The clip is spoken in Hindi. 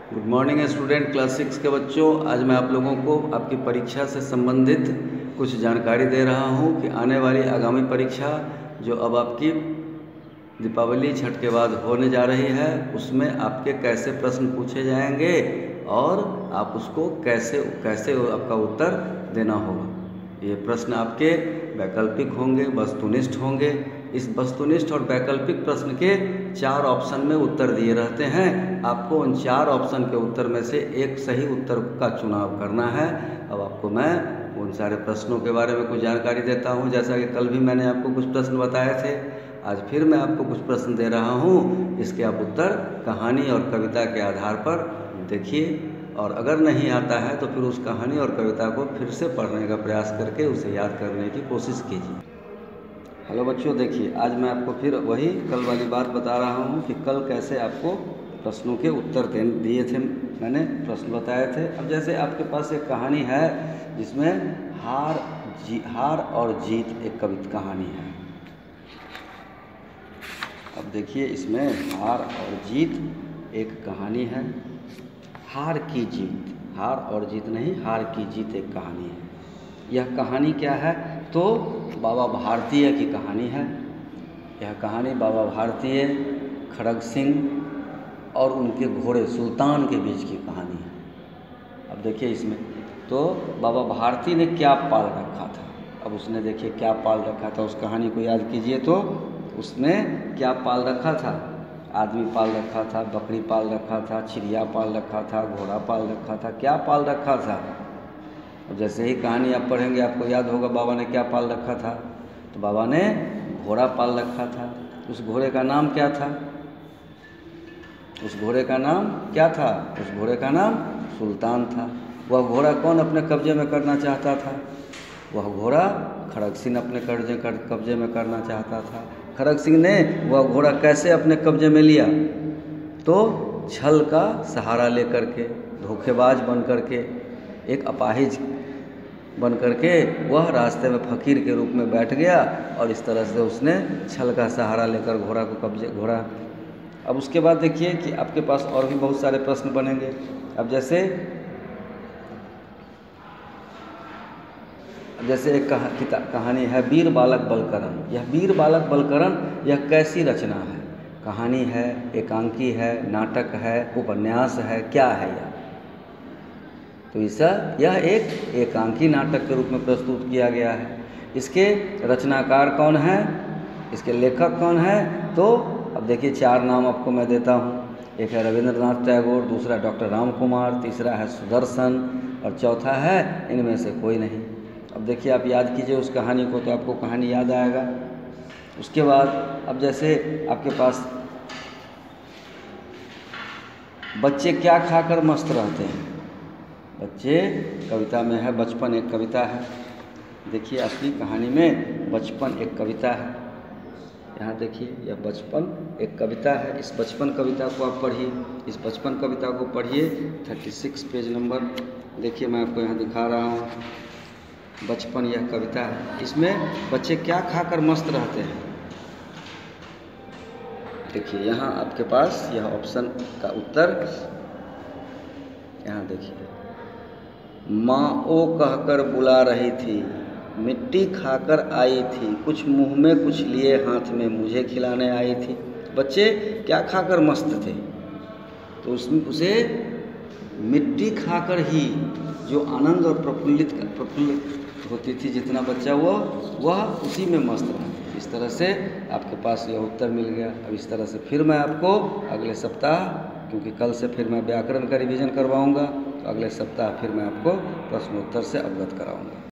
गुड मॉर्निंग स्टूडेंट क्लास 6 के बच्चों। आज मैं आप लोगों को आपकी परीक्षा से संबंधित कुछ जानकारी दे रहा हूं कि आने वाली आगामी परीक्षा जो अब आपकी दीपावली छठ के बाद होने जा रही है उसमें आपके कैसे प्रश्न पूछे जाएंगे और आप उसको कैसे कैसे आपका उत्तर देना होगा। ये प्रश्न आपके वैकल्पिक होंगे, वस्तुनिष्ठ होंगे। इस वस्तुनिष्ठ और वैकल्पिक प्रश्न के 4 ऑप्शन में उत्तर दिए रहते हैं। आपको उन 4 ऑप्शन के उत्तर में से एक सही उत्तर का चुनाव करना है। अब आपको मैं उन सारे प्रश्नों के बारे में कुछ जानकारी देता हूं। जैसा कि कल भी मैंने आपको कुछ प्रश्न बताए थे, आज फिर मैं आपको कुछ प्रश्न दे रहा हूं। इसके आप उत्तर कहानी और कविता के आधार पर देखिए, और अगर नहीं आता है तो फिर उस कहानी और कविता को फिर से पढ़ने का प्रयास करके उसे याद करने की कोशिश कीजिए। हेलो बच्चों, देखिए आज मैं आपको फिर वही कल वाली बात बता रहा हूँ कि कल कैसे आपको प्रश्नों के उत्तर दिए थे, मैंने प्रश्न बताए थे। अब जैसे आपके पास एक कहानी है जिसमें हार और जीत एक कहानी है। अब देखिए इसमें हार और जीत एक कहानी है। हार की जीत, हार और जीत नहीं, हार की जीत एक कहानी है। यह कहानी क्या है? तो बाबा भारतीय की कहानी है। यह कहानी बाबा भारतीय, खड़ग सिंह और उनके घोड़े सुल्तान के बीच की कहानी है। अब देखिए इसमें तो बाबा भारती ने क्या पाल रखा था। अब उसने देखिए क्या पाल रखा था, उस कहानी को याद कीजिए। तो उसने क्या पाल रखा था? आदमी पाल रखा था, बकरी पाल रखा था, चिड़िया पाल रखा था, घोड़ा पाल रखा था। क्या पाल रखा था? और जैसे ही कहानी आप पढ़ेंगे आपको याद होगा बाबा ने क्या पाल रखा था। तो बाबा ने घोड़ा पाल रखा था। उस घोड़े का नाम क्या था? उस घोड़े का नाम क्या था? उस घोड़े का नाम सुल्तान था। वह घोड़ा कौन अपने कब्जे में करना चाहता था? वह घोड़ा खड़ग सिंह अपने कब्जे में करना चाहता था। खड़ग सिंह ने वह घोड़ा कैसे अपने कब्जे में लिया? तो छल का सहारा लेकर के, धोखेबाज बन करके, एक अपाहिज बन करके वह रास्ते में फकीर के रूप में बैठ गया और इस तरह से उसने छल का सहारा लेकर घोड़ा। अब उसके बाद देखिए कि आपके पास और भी बहुत सारे प्रश्न बनेंगे। अब जैसे एक कहानी है वीर बालक बलकरण। यह वीर बालक बलकरण यह कैसी रचना है? कहानी है, एकांकी है, नाटक है, उपन्यास है, क्या है यह? तो यह एक एकांकी नाटक के रूप में प्रस्तुत किया गया है। इसके रचनाकार कौन है? इसके लेखक कौन है? तो अब देखिए 4 नाम आपको मैं देता हूँ। एक है रविंद्रनाथ टैगोर, दूसरा डॉक्टर राम कुमार, तीसरा है सुदर्शन और चौथा है इनमें से कोई नहीं। अब देखिए आप याद कीजिए उस कहानी को तो आपको कहानी याद आएगा। उसके बाद अब जैसे आपके पास बच्चे क्या खाकर मस्त रहते हैं? बच्चे कविता में है, बचपन एक कविता है। देखिए आपकी कहानी में बचपन एक कविता है। यहाँ देखिए यह बचपन एक कविता है। इस बचपन कविता को आप पढ़िए। इस बचपन कविता को पढ़िए 36 पेज नंबर। देखिए मैं आपको यहाँ दिखा रहा हूँ। बचपन यह कविता है। इसमें बच्चे क्या खाकर मस्त रहते हैं? देखिए यहाँ आपके पास यह ऑप्शन का उत्तर यहाँ देखिए। माँ ओ कहकर बुला रही थी, मिट्टी खाकर आई थी, कुछ मुंह में कुछ लिए हाथ में मुझे खिलाने आई थी। बच्चे क्या खाकर मस्त थे? तो उसमें उसे मिट्टी खाकर ही जो आनंद और प्रफुल्लित होती थी जितना बच्चा वह उसी में मस्त रहा। इस तरह से आपके पास यह उत्तर मिल गया। अब इस तरह से फिर मैं आपको अगले सप्ताह, क्योंकि कल से फिर मैं व्याकरण का रिवीजन करवाऊंगा, तो अगले सप्ताह फिर मैं आपको प्रश्नोत्तर से अवगत कराऊंगा।